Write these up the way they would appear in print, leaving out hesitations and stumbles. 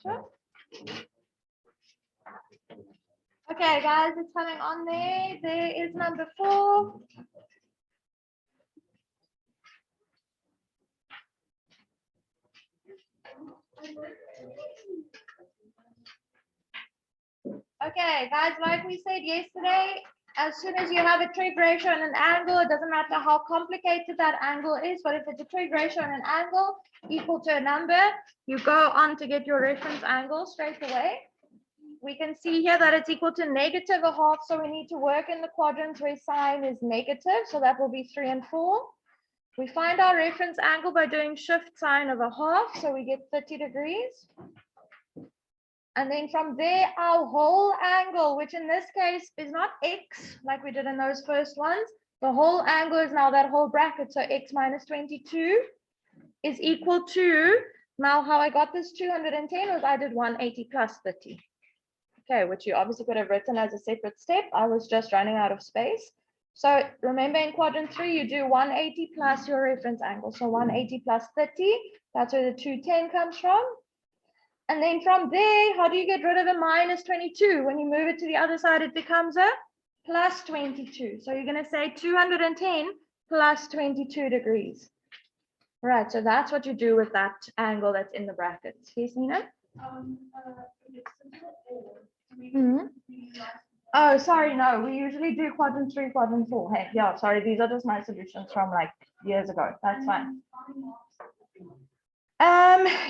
Sure. Okay, guys, it's coming on there. There is number 4. Okay, guys, like we said yesterday, as soon as you have a trig ratio and an angle, it doesn't matter how complicated that angle is, but if it's a trig ratio and an angle equal to a number, you go on to get your reference angle straight away. We can see here that it's equal to -1/2, so we need to work in the quadrants where sign is negative, so that will be 3 and 4. We find our reference angle by doing shift sign of 1/2, so we get 30 degrees. And then from there, our whole angle, which in this case is not x, like we did in those first ones, the whole angle is now that whole bracket, so x minus 22 is equal to, now how I got this 210 was I did 180 plus 30. Okay, which you obviously could have written as a separate step. I was just running out of space. So remember in quadrant 3, you do 180 plus your reference angle. So 180 plus 30, that's where the 210 comes from. And then from there, how do you get rid of a minus 22? When you move it to the other side, it becomes a plus 22. So you're going to say 210 plus 22 degrees. Right, so that's what you do with that angle that's in the brackets. Yes, Nina? Oh, sorry, no, we usually do quadrant 3, quadrant 4. Hey, yeah, sorry, these are just my solutions from like years ago. That's fine.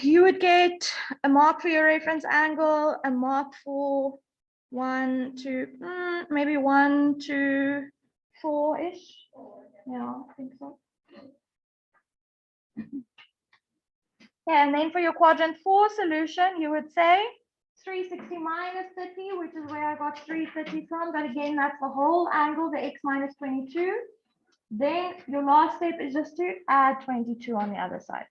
You would get a mark for your reference angle, a mark for 1, 2, maybe 1, 2, 4-ish. Yeah, I think so. Yeah, and then for your quadrant 4 solution, you would say 360 minus 30, which is where I got 330 from. But again, that's the whole angle, the x minus 22. Then your last step is just to add 22 on the other side.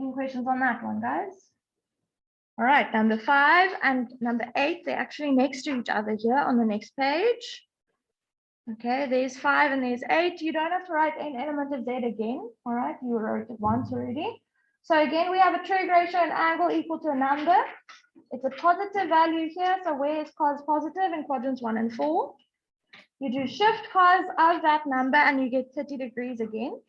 Any questions on that one, guys? All right, number 5 and number 8, they're actually next to each other here on the next page. Okay, there's 5 and there's 8. You don't have to write an element of z again. All right, you wrote it once already. So again, we have a trig ratio and angle equal to a number. It's a positive value here. So where is cos positive in quadrants 1 and 4? You do shift cos of that number and you get 30 degrees again.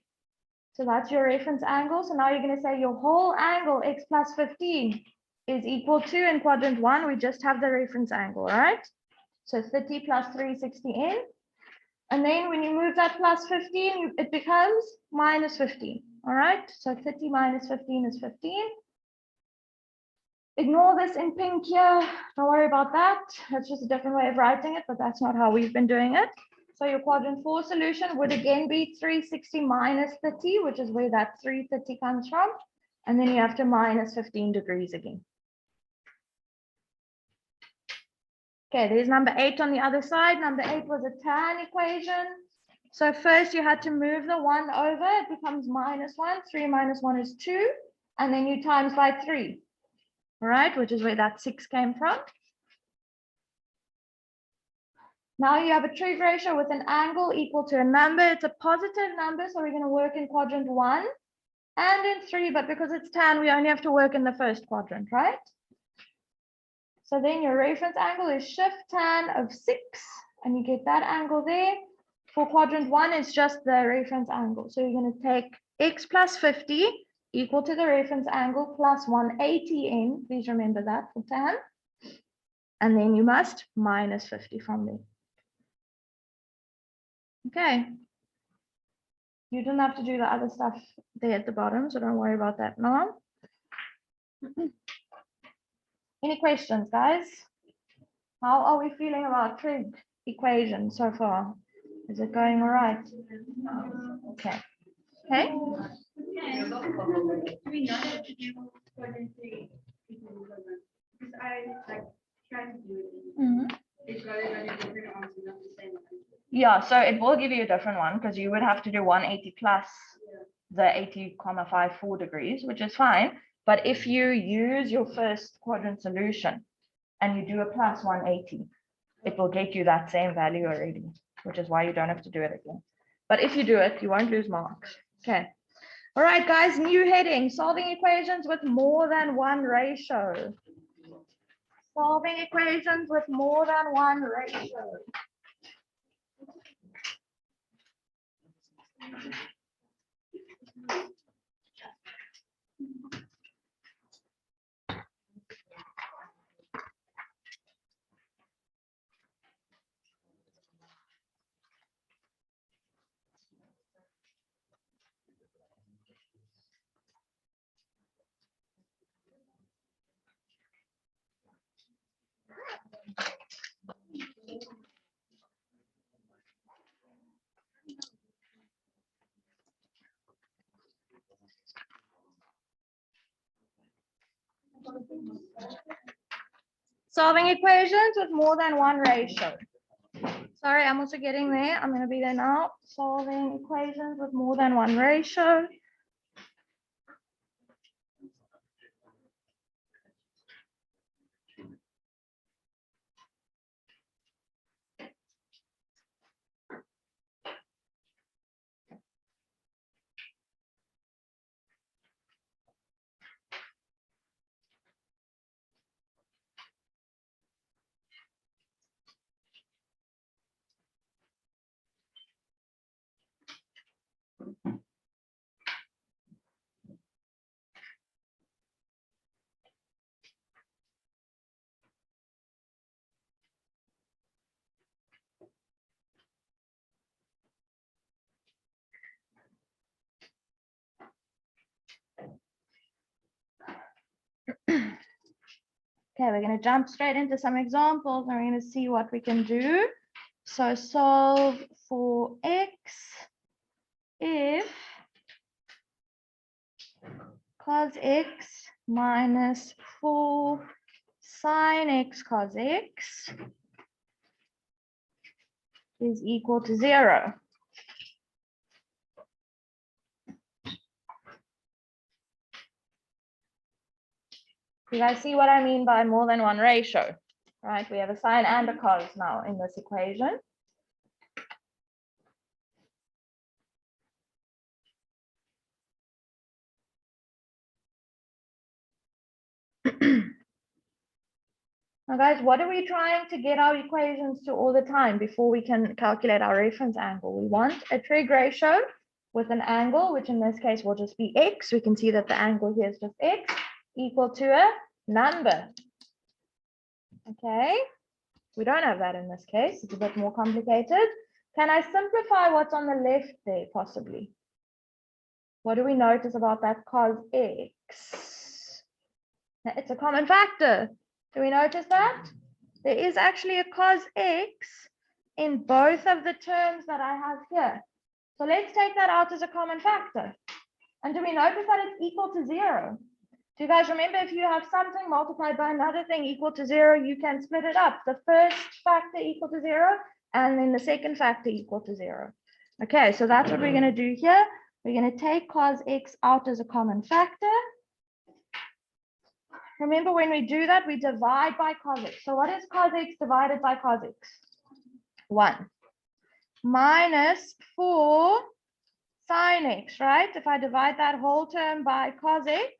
So that's your reference angle. So now you're going to say your whole angle, x plus 15, is equal to, in quadrant 1, we just have the reference angle, all right? So 30 plus 360 in. And then when you move that plus 15, it becomes minus 15, all right? So 30 minus 15 is 15. Ignore this in pink here. Don't worry about that. That's just a different way of writing it, but that's not how we've been doing it. So your quadrant 4 solution would again be 360 minus 30, which is where that 330 comes from. And then you have to minus 15 degrees again. Okay, there's number 8 on the other side. Number 8 was a tan equation. So first you had to move the 1 over. It becomes minus 1. 3 minus 1 is 2. And then you times by 3. All right, which is where that 6 came from. Now you have a trig ratio with an angle equal to a number. It's a positive number, so we're going to work in quadrant 1 and in 3, but because it's tan, we only have to work in the first quadrant, right? So then your reference angle is shift tan of 6, and you get that angle there. For quadrant 1, it's just the reference angle. So you're going to take x plus 50 equal to the reference angle plus 180 in. Please remember that for tan. And then you must minus 50 from there. Okay. You don't have to do the other stuff there at the bottom, so don't worry about that now. Any questions, guys? How are we feeling about trig equation so far? Is it going all right? Okay. Okay. Do we know that to do quadrant 3? Because I tried to do it. It's got a different answer, not the same one. Yeah, so it will give you a different one because you would have to do 180 plus the 80,54 degrees, which is fine. But if you use your first quadrant solution and you do a plus 180, it will get you that same value already, which is why you don't have to do it again. But if you do it, you won't lose marks. Okay. All right, guys, new heading, solving equations with more than one ratio. Solving equations with more than one ratio. Solving equations with more than one ratio. Sorry, I'm also getting there. I'm going to be there now. Solving equations with more than one ratio. Okay, we're going to jump straight into some examples and we're going to see what we can do. So solve for x if cos x minus 4 sine x cos x is equal to 0. You guys see what I mean by more than one ratio, right? We have a sine and a cos now in this equation. Now guys, what are we trying to get our equations to all the time before we can calculate our reference angle? We want a trig ratio with an angle, which in this case will just be x. We can see that the angle here is just x, equal to a number. Okay, we don't have that in this case. It's a bit more complicated. Can I simplify what's on the left there, possibly? What do we notice about that cos x? Now, it's a common factor. Do we notice that? There is actually a cos x in both of the terms that I have here. So let's take that out as a common factor. And do we notice that it's equal to 0? Do you guys remember if you have something multiplied by another thing equal to 0, you can split it up. The first factor equal to 0, and then the second factor equal to 0. Okay, so that's what we're going to do here. We're going to take cos x out as a common factor. Remember, when we do that, we divide by cos x. So what is cos x divided by cos x? 1. Minus 4 sine x, right? If I divide that whole term by cos x,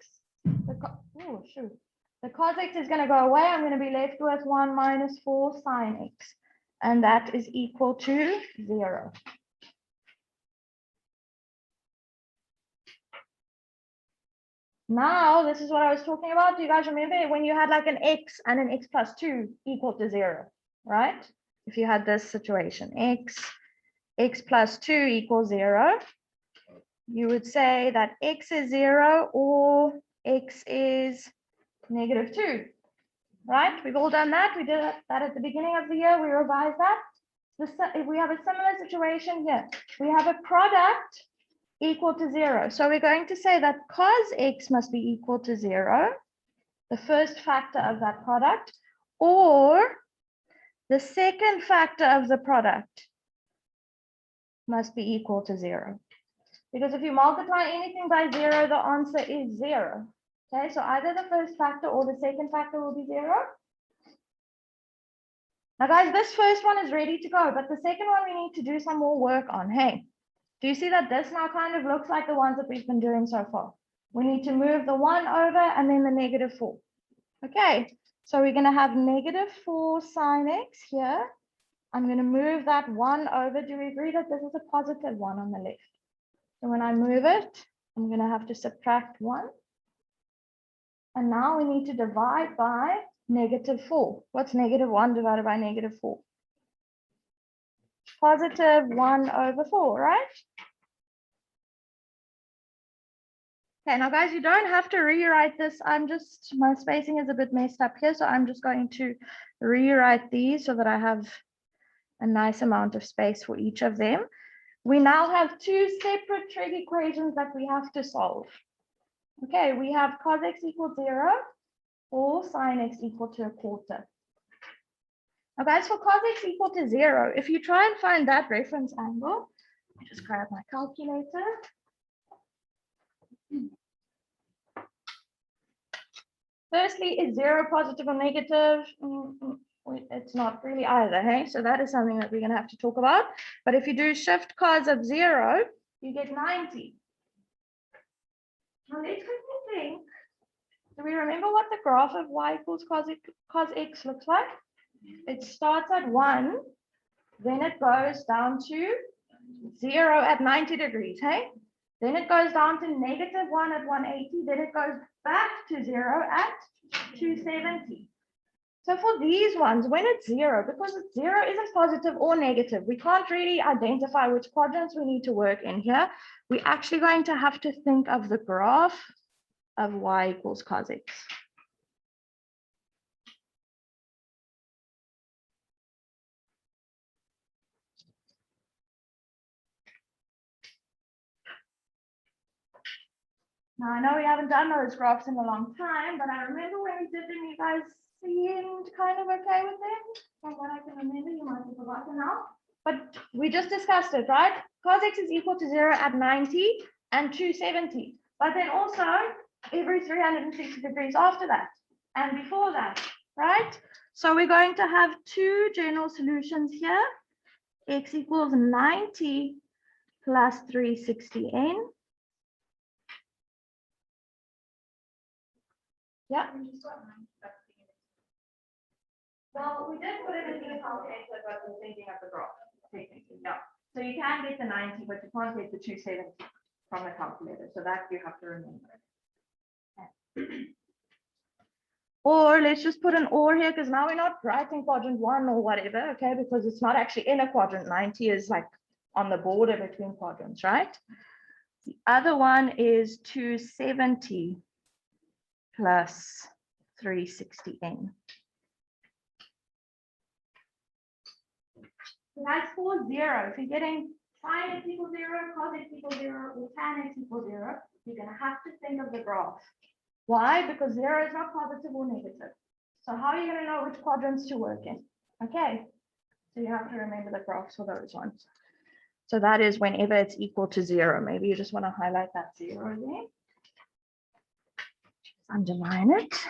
the cos x is going to go away. I'm going to be left with 1 minus 4 sine x. And that is equal to 0. Now, this is what I was talking about. Do you guys remember when you had like an x and an x plus 2 equal to 0, right? If you had this situation, x plus 2 equals 0, you would say that x is 0 or x is negative 2, right? We've all done that. We did that at the beginning of the year. We revised that. We have a similar situation here. We have a product equal to 0. So we're going to say that cos x must be equal to 0, the first factor of that product, or the second factor of the product must be equal to 0. Because if you multiply anything by 0, the answer is 0. Okay, so either the first factor or the second factor will be 0. Now, guys, this first one is ready to go, but the second one we need to do some more work on. Hey, do you see that this now kind of looks like the ones that we've been doing so far? We need to move the 1 over and then the -4. Okay, so we're going to have -4 sine x here. I'm going to move that 1 over. Do we agree that this is a positive 1 on the left? So when I move it, I'm going to have to subtract 1. And now we need to divide by -4. What's -1 divided by -4? Positive 1 over 4, right? Okay, now guys, you don't have to rewrite this. My spacing is a bit messed up here, so I'm just going to rewrite these so that I have a nice amount of space for each of them. We now have two separate trig equations that we have to solve. Okay, we have cos x equals 0 or sine x equal to 1/4. Now guys, for cos x equal to 0, if you try and find that reference angle, I just grab my calculator. Firstly, is 0 positive or negative? It's not really either, hey? So that is something that we're going to have to talk about. But if you do shift cos of 0, you get 90. Now let's quickly think. Do we remember what the graph of y equals cos x looks like? It starts at 1, then it goes down to 0 at 90 degrees, hey? Then it goes down to -1 at 180, then it goes back to 0 at 270. So for these ones, when it's 0, because it's 0 isn't positive or negative, we can't really identify which quadrants we need to work in here. We're actually going to have to think of the graph of y equals cos x. Now, I know we haven't done those graphs in a long time, but I remember when we did them, you guys seemed kind of okay with them. From what I can remember, you might have forgotten now. But we just discussed it, right? Cos x is equal to 0 at 90 and 270. But then also every 360 degrees after that and before that, right? So we're going to have two general solutions here. X equals 90 plus 360n. Yeah. Well, we did put it in the calculator, but we're thinking of the graph, technically. No. So you can get the 90, but you can't get the 270 from the calculator. So that you have to remember. Okay. Or let's just put an or here, because now we're not writing quadrant 1 or whatever, okay? Because it's not actually in a quadrant. 90 is like on the border between quadrants, right? The other one is 270 plus 360n. So that's for 0. If you're getting sine x equals 0, cos x equals 0, or tan x equals 0, you're going to have to think of the graph. Why? Because 0 is not positive or negative. So how are you going to know which quadrants to work in? Okay, so you have to remember the graphs for those ones. So that is whenever it's equal to 0. Maybe you just want to highlight that 0 there. Underline it.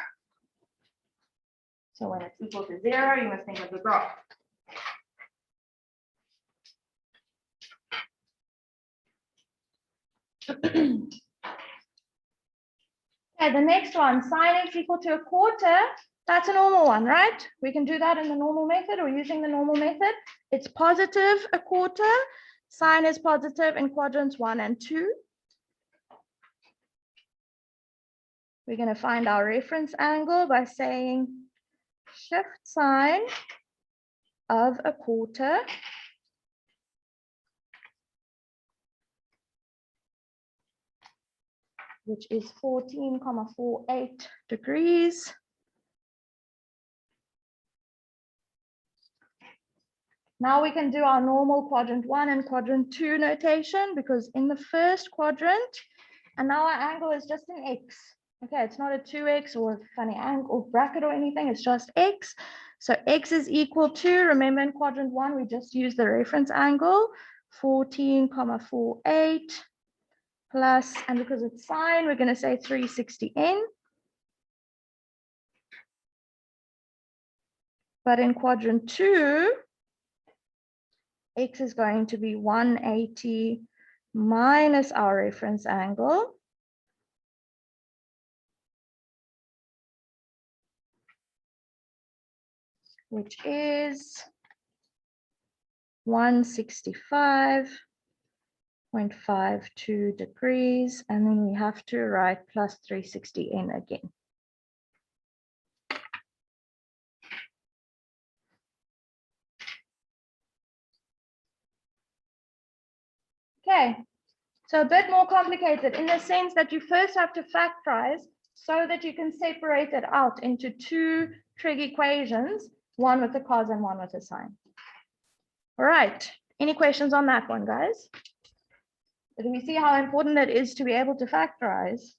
So when it's equal to 0, you must think of the graph. Okay, the next one, sine x equal to 1/4. That's a normal one, right? We can do that in the normal method or using the normal method. It's positive 1/4. Sine is positive in quadrants 1 and 2. We're going to find our reference angle by saying shift sine of 1/4 which is 14,48 degrees. Now we can do our normal quadrant 1 and quadrant 2 notation, because in the first quadrant, and now our angle is just an x. Okay, it's not a 2x or a funny angle or bracket or anything, it's just x. So x is equal to, remember in quadrant 1, we just used the reference angle, 14,48 plus, and because it's sine, we're going to say 360n. But in quadrant 2, x is going to be 180 minus our reference angle, which is 165.52 degrees, and then we have to write plus 360 in again. Okay, so a bit more complicated in the sense that you first have to factorize so that you can separate it out into two trig equations, one with a cos and one with a sine. All right, any questions on that one, guys? Do we see how important it is to be able to factorize?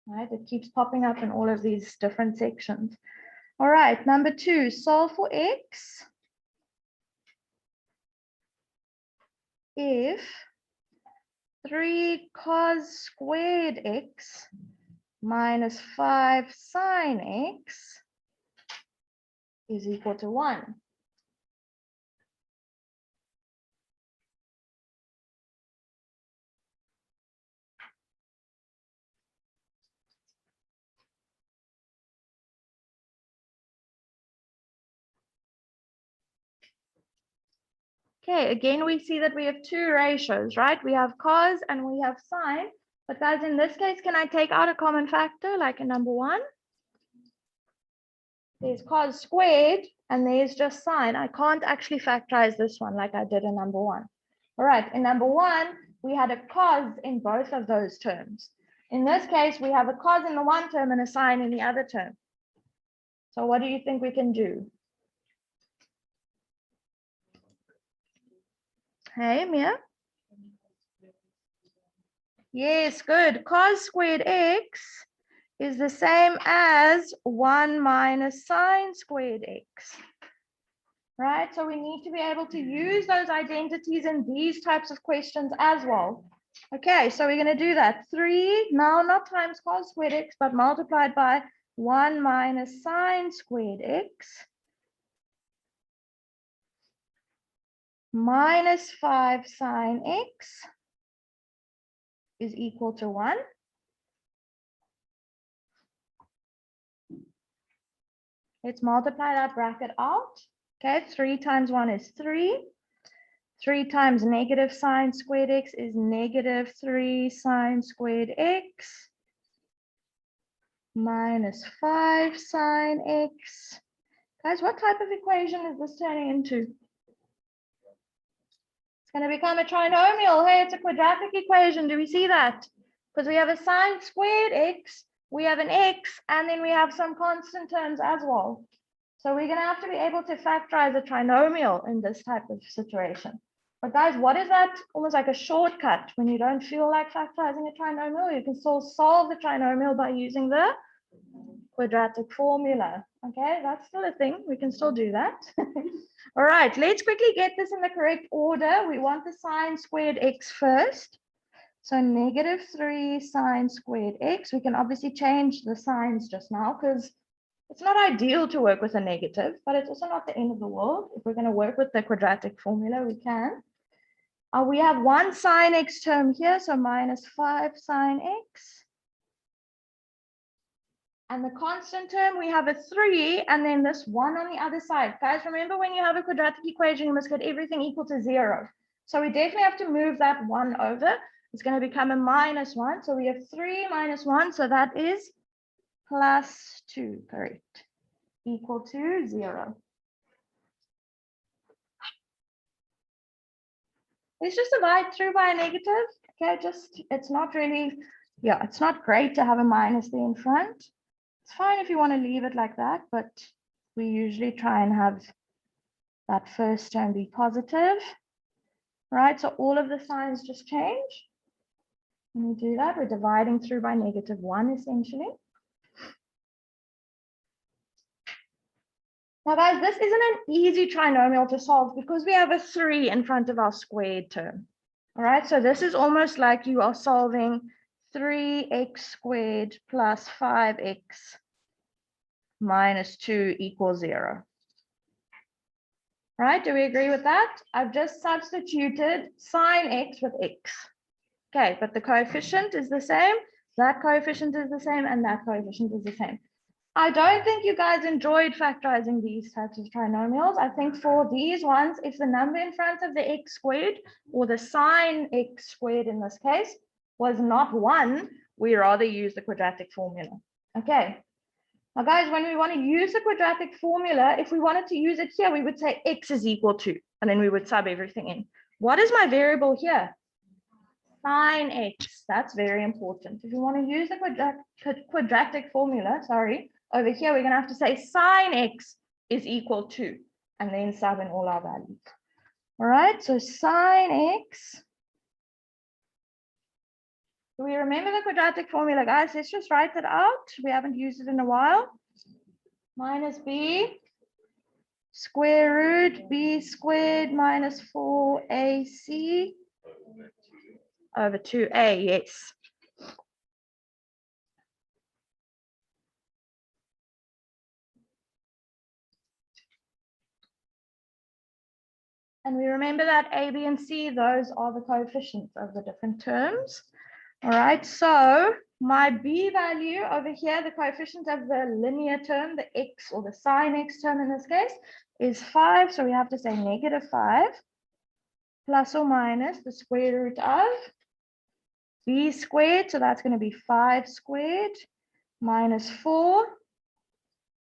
Right, it keeps popping up in all of these different sections. All right, number 2, solve for x if 3 cos squared x minus 5 sine x is equal to 1. Okay, again, we see that we have two ratios, right? We have cos and we have sine. But guys, in this case, can I take out a common factor like in number 1? There's cos squared and there's just sine. I can't actually factorize this one like I did in number 1. All right, in number 1, we had a cos in both of those terms. In this case, we have a cos in the one term and a sine in the other term. So what do you think we can do? Hey, Mia? Yes, good. Cos squared x is the same as 1 minus sine squared x. Right? So we need to be able to use those identities in these types of questions as well. Okay, so we're going to do that. 3, now not times cos squared x, but multiplied by 1 minus sine squared x minus 5 sine x is equal to 1. Let's multiply that bracket out. Okay, 3 times 1 is 3. 3 times negative sine squared x is negative 3 sine squared x minus 5 sine x. Guys, what type of equation is this turning into? It's going to become a trinomial. Hey, it's a quadratic equation. Do we see that? Because we have a sine squared x, we have an x, and then we have some constant terms as well. So we're going to have to be able to factorize a trinomial in this type of situation. But guys, what is that? Almost like a shortcut. When you don't feel like factorizing a trinomial, you can still solve the trinomial by using the quadratic formula. Okay, that's still a thing. We can still do that. All right, let's quickly get this in the correct order. We want the sine squared x first. So negative 3 sine squared x. We can obviously change the signs just now because it's not ideal to work with a negative, but it's also not the end of the world. If we're going to work with the quadratic formula, we can. We have 1 sine x term here, so minus 5 sine x. And the constant term, we have a 3, and then this 1 on the other side. Guys, remember when you have a quadratic equation, you must get everything equal to 0. So we definitely have to move that 1 over. It's going to become a minus 1. So we have 3 minus 1, so that is plus 2, correct, equal to 0. Let's just divide through by a negative. Okay, it's not really, it's not great to have a minus there in front. It's fine if you want to leave it like that, but we usually try and have that first term be positive, right? So all of the signs just change. When we do that, we're dividing through by negative 1 essentially. Now guys, this isn't an easy trinomial to solve because we have a 3 in front of our squared term. All right, so this is almost like you are solving 3x squared plus 5x minus 2 equals 0. Right, do we agree with that? I've just substituted sine x with x. Okay, but the coefficient is the same, that coefficient is the same, and that coefficient is the same. I don't think you guys enjoyed factorizing these types of trinomials. I think for these ones, if the number in front of the x squared, or the sine x squared in this case, was not 1, we rather use the quadratic formula. Okay. Now, guys, when we want to use the quadratic formula, if we wanted to use it here, we would say x is equal to, and then we would sub everything in. What is my variable here? Sine x. That's very important. If you want to use the quadratic formula, over here, we're going to have to say sine x is equal to, and then sub in all our values. All right, so sine x. Do we remember the quadratic formula, guys? Let's just write it out. We haven't used it in a while. Minus b square root b squared minus 4ac over 2a, yes. And we remember that a, b, and c, those are the coefficients of the different terms. All right, so my b value over here, the coefficient of the linear term, the x or the sine x term in this case, is 5. So we have to say negative 5 plus or minus the square root of b squared. So that's going to be 5 squared minus 4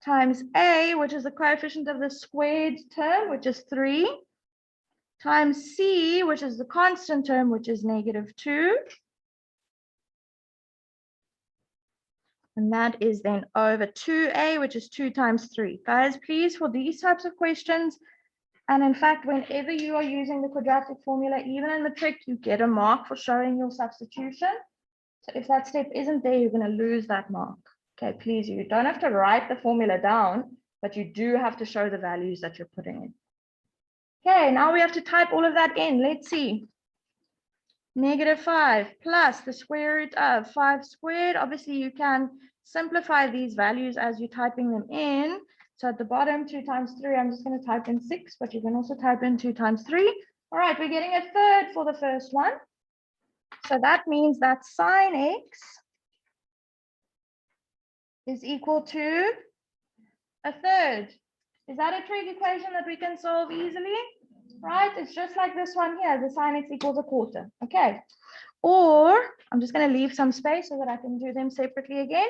times a, which is the coefficient of the squared term, which is 3, times c, which is the constant term, which is negative 2. And that is then over 2a, which is 2 times 3. Guys, please, for these types of questions, and in fact, whenever you are using the quadratic formula, even in the trick, you get a mark for showing your substitution. So if that step isn't there, you're going to lose that mark. Okay, please, you don't have to write the formula down, but you do have to show the values that you're putting in. Okay, now we have to type all of that in. Let's see. Negative 5 plus the square root of 5 squared. Obviously, you can simplify these values as you're typing them in. So at the bottom, 2 times 3, I'm just going to type in 6, but you can also type in 2 times 3. All right, we're getting a third for the first one. So that means that sine x is equal to a third. Is that a trig equation that we can solve easily? Right, it's just like this one here, the sine x equals a quarter. Okay, or I'm just going to leave some space so that I can do them separately again.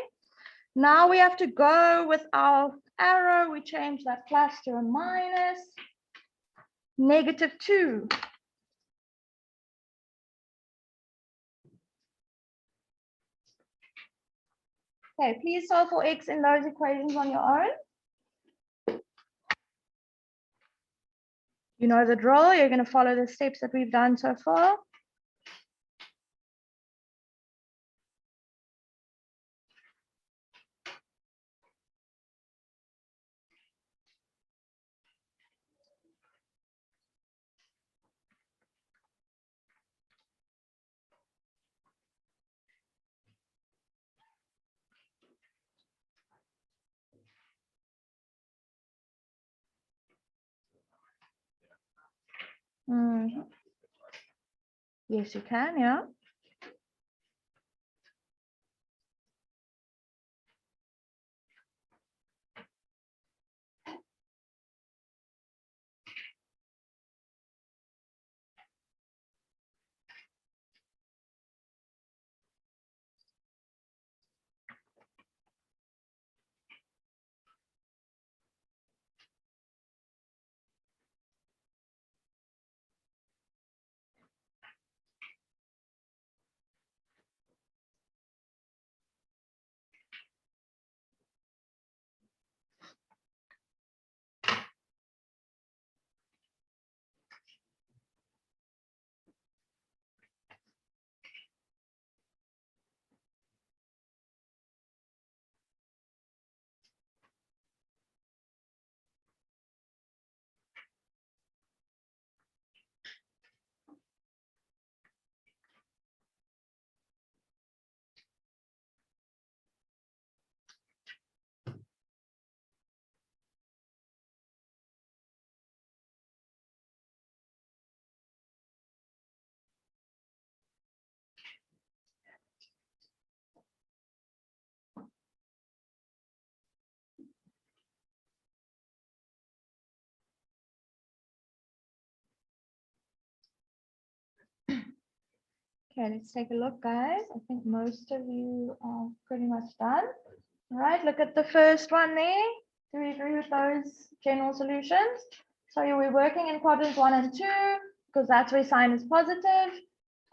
Now we have to go with our arrow. We change that plus to a minus. Negative 2. Okay, please solve for x in those equations on your own. You know the drill. You're going to follow the steps that we've done so far. Yes, you can, yeah. Okay, let's take a look, guys. I think most of you are pretty much done. All right, look at the first one there. Do we agree with those general solutions? So we're working in quadrants 1 and 2 because that's where sine is positive.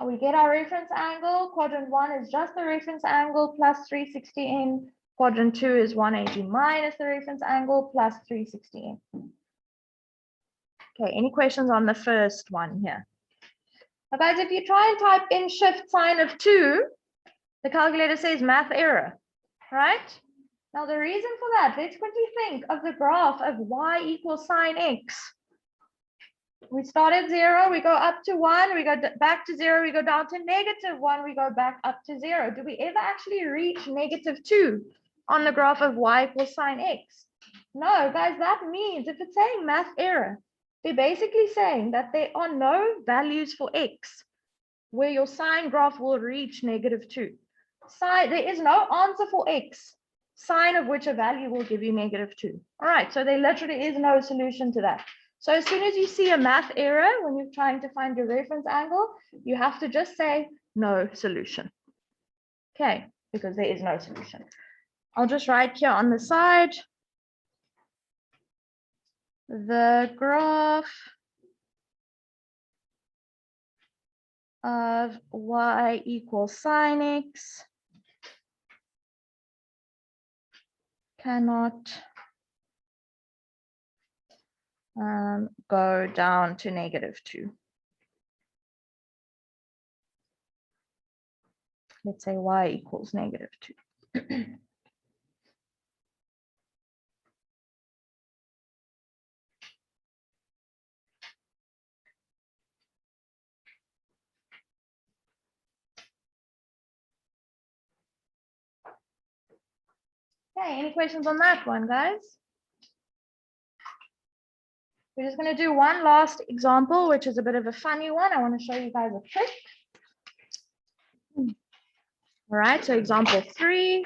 We get our reference angle. Quadrant 1 is just the reference angle plus 360 in. Quadrant 2 is 180 minus the reference angle plus 360 in. Okay, any questions on the first one here? Now guys, if you try and type in shift sine of 2, the calculator says math error, right? Now the reason for that, let's quickly think of the graph of y equals sine x. We start at 0, we go up to 1, we go back to 0, we go down to -1, we go back up to 0. Do we ever actually reach -2 on the graph of y equals sine x? No, guys, that means if it's saying math error, they're basically saying that there are no values for x where your sine graph will reach -2. There is no answer for x, sine of which a value will give you -2. All right, so there literally is no solution to that. So as soon as you see a math error when you're trying to find your reference angle, you have to just say no solution. Okay, because there is no solution. I'll just write here on the side, the graph of y equals sine x cannot go down to -2. Let's say y equals -2. Okay, any questions on that one, guys? We're just going to do one last example, which is a bit of a funny one. I want to show you guys a trick. All right, so example 3.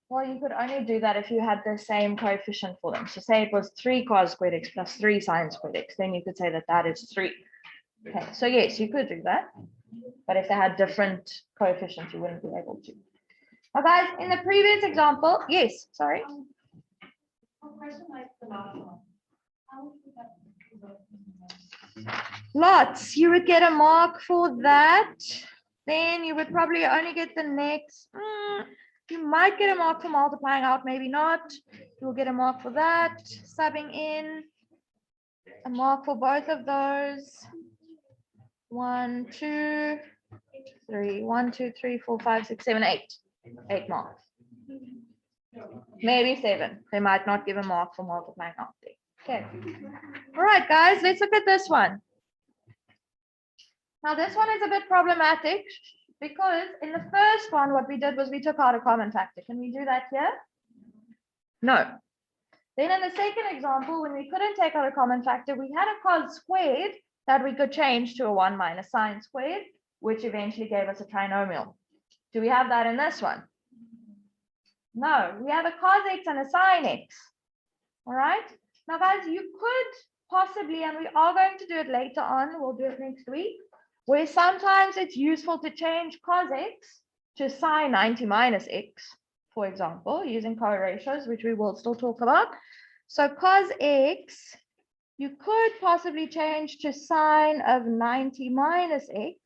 Well, you could only do that if you had the same coefficient for them. So say it was 3 cos squared x plus 3 sine squared x, then you could say that that is 3. Okay, so yes, you could do that. But if they had different coefficients, you wouldn't be able to. Now, guys, in the previous example, yes, sorry. Lots, you would get a mark for that. Then you would probably only get the next. You might get a mark for multiplying out, maybe not. You will get a mark for that. Subbing in, a mark for both of those. 1, 2, 3, 1, 2, 3, 4, 5, 6, 7, 8. 8 marks. Maybe 7. They might not give a mark for multiplying out there. Okay. All right, guys, let's look at this one. Now, this one is a bit problematic because in the first one, what we did was we took out a common factor. Can we do that here? No. Then in the second example, when we couldn't take out a common factor, we had a cos squared that we could change to a 1 minus sine squared, which eventually gave us a trinomial. Do we have that in this one? No, we have a cos x and a sine x. All right. Now, guys, you could possibly, and we are going to do it later on, we'll do it next week, where sometimes it's useful to change cos x to sine 90 minus x, for example, using co-ratios, which we will still talk about. So cos x, you could possibly change to sine of 90 minus x.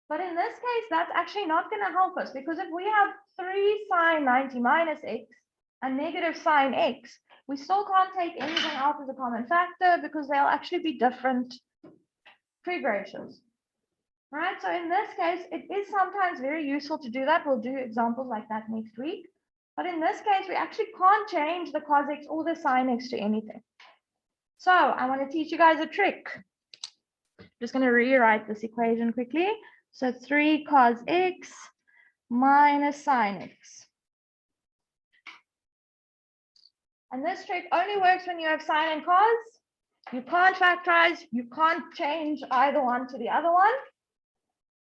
But in this case, that's actually not going to help us, because if we have 3 sine 90 minus x and negative sine x, we still can't take anything out as a common factor because they'll actually be different trig ratios. Right, so in this case, it is sometimes very useful to do that. We'll do examples like that next week. But in this case, we actually can't change the cos x or the sin x to anything. So I want to teach you guys a trick. Just going to rewrite this equation quickly. So 3 cos x minus sin x. And this trick only works when you have sine and cos. You can't factorize. You can't change either one to the other one.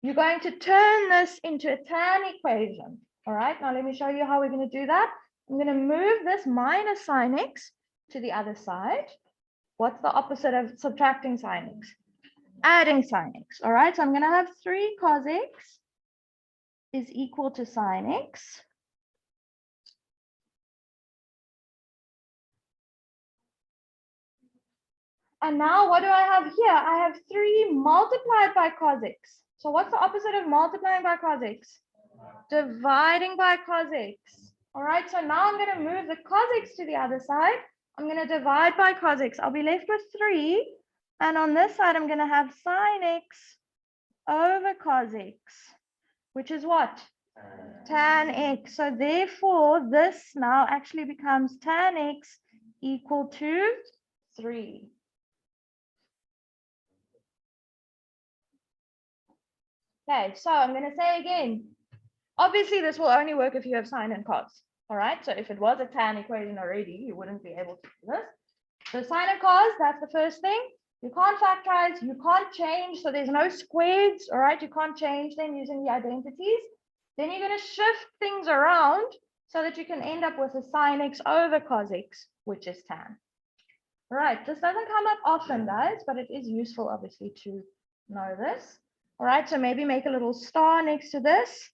You're going to turn this into a tan equation. All right, now let me show you how we're going to do that. I'm going to move this minus sin x to the other side. What's the opposite of subtracting sin x? Adding sin x. All right, so I'm going to have 3 cos x is equal to sin x. And now what do I have here? I have 3 multiplied by cos x. So what's the opposite of multiplying by cos x? Dividing by cos x. All right, so now I'm going to move the cos x to the other side. I'm going to divide by cos x. I'll be left with 3. And on this side, I'm going to have sin x over cos x, which is what? Tan x. So therefore, this now actually becomes tan x equal to 3. Okay, so I'm going to say again, obviously this will only work if you have sine and cos. All right, so if it was a tan equation already, you wouldn't be able to do this. So sine and cos, that's the first thing. You can't factorize, you can't change, so there's no squares, all right? You can't change them using the identities. Then you're going to shift things around so that you can end up with a sine x over cos x, which is tan. All right, this doesn't come up often, guys, but it is useful, obviously, to know this. All right, so maybe make a little star next to this.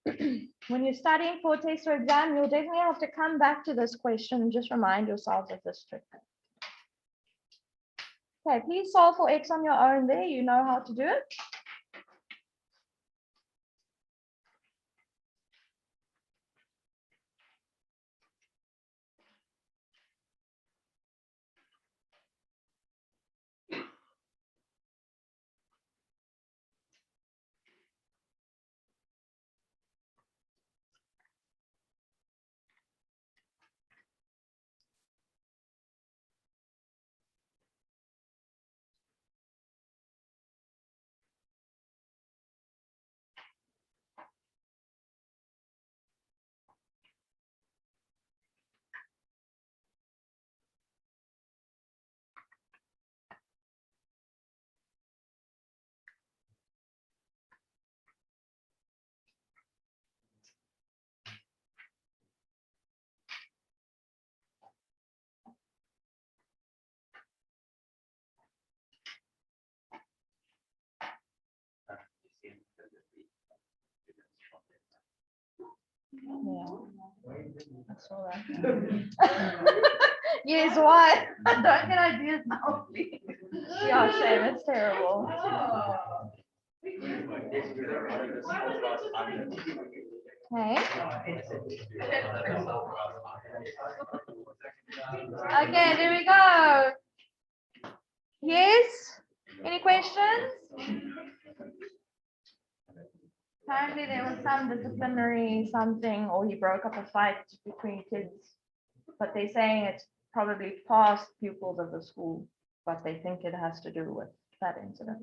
When you're studying for a test or exam, you'll definitely have to come back to this question and just remind yourselves of this trick. Okay, please solve for x on your own there. You know how to do it. Yeah, I saw that. Yes, why? Don't get ideas now, please. Yeah, shame, it's terrible. Okay. Okay, there we go. Yes? Any questions? Apparently there was some disciplinary something, or he broke up a fight between kids, but they're saying it's probably past pupils of the school, but they think it has to do with that incident.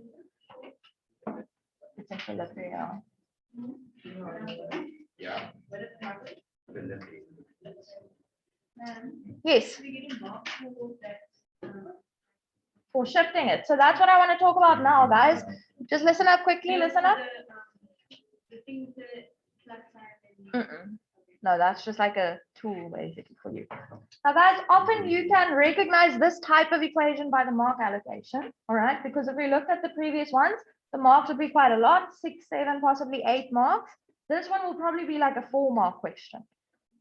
It's in Philadelphia. Yeah. Yes. For shifting it. So that's what I want to talk about now, guys. Just listen up quickly, listen up. No, that's just like a tool basically for you. Now guys, often you can recognize this type of equation by the mark allocation, all right? Because if we looked at the previous ones, the marks would be quite a lot, 6, 7, possibly 8 marks. This one will probably be like a 4-mark question,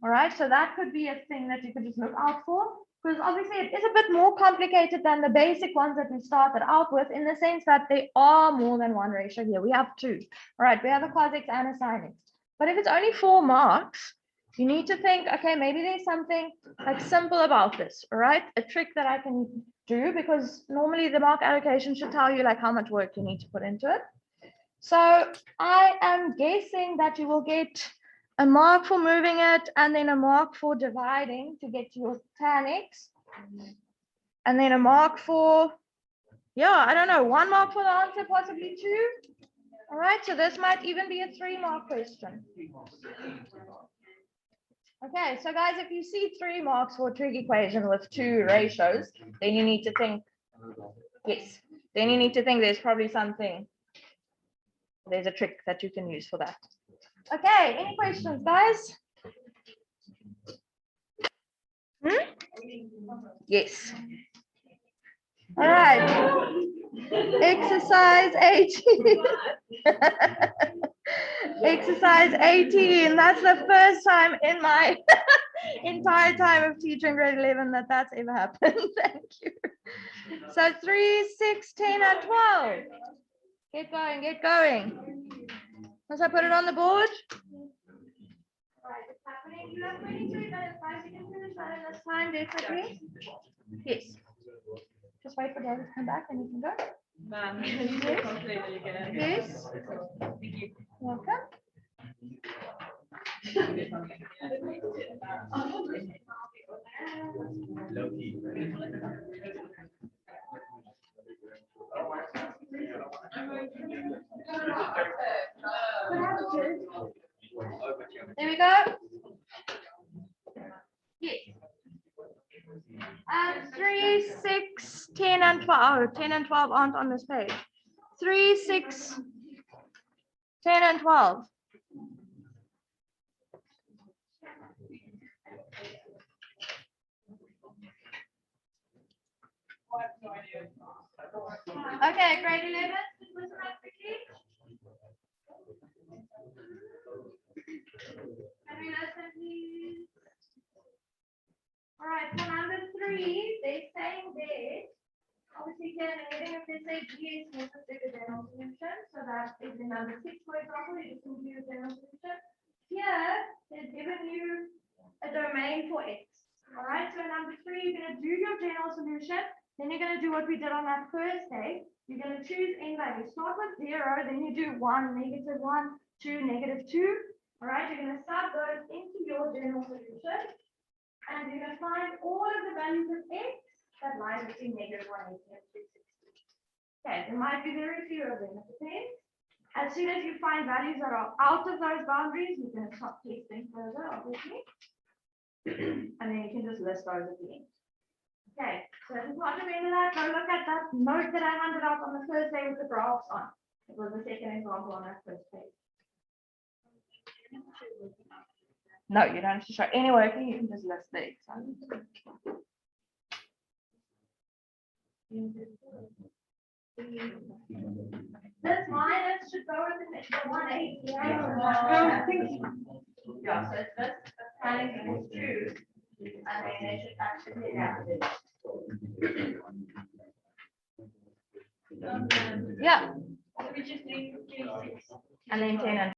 all right? So that could be a thing that you could just look out for. Because obviously it is a bit more complicated than the basic ones that we started out with, in the sense that there are more than one ratio here. We have two. All right, we have a cos x and a sin x. But if it's only 4 marks, you need to think, okay, maybe there's something like simple about this. All right, a trick that I can do, because normally the mark allocation should tell you like how much work you need to put into it. So I am guessing that you will get a mark for moving it, and then a mark for dividing to get to your tan x, and then a mark for, yeah, I don't know, 1 mark for the answer, possibly 2. All right, so this might even be a 3-mark question. Okay, so guys, if you see 3 marks for a trig equation with 2 ratios, then you need to think, yes, then you need to think there's probably something, there's a trick that you can use for that. Okay, any questions, guys? Yes. All right. Exercise 18. Exercise 18. That's the first time in my entire time of teaching grade 11 that that's ever happened. Thank you. So 3, 6, 10, and 12. Get going, get going. Once I put it on the board. Right, it's happening. You have 23 minutes, guys. You can finish that in this time, definitely. Yes. Just wait for David to come back and you can go. Yes. Yes. Welcome. There we go. Yes. 3, 6, 10, and 12. 10 and 12 aren't on this page. 3, 6, 10, and 12. Okay, grade 11. Listen up quickly. Can we listen, please? All right, so number 3, they're saying there, obviously here in the heading, if they say G is necessary to general solution, so that is in number 6, for example, you just include general solution. Here, they've given you a domain for x. All right, so number 3, you're going to do your general solution, then you're going to do what we did on that first day. You're going to choose n value. Start with 0, then you do 1, -1, 2, -2. All right, you're going to start those into your general solution. And you're going to find all of the values of x that lie between -180 and 260. Okay, there might be very few of them, it depends. As soon as you find values that are out of those boundaries, you're going to stop testing further, obviously. And then you can just list those at the end. Okay, so if you can't remember that, go look at that note that I handed out on the first day with the graphs on. It was the second example on our first page. No, you don't have to show any working, you can just list the examples. This minus should go with the 180. Yeah, so it's this planning equals 2, and then they should actually yeah. So we just need 3, 6. And then 10 and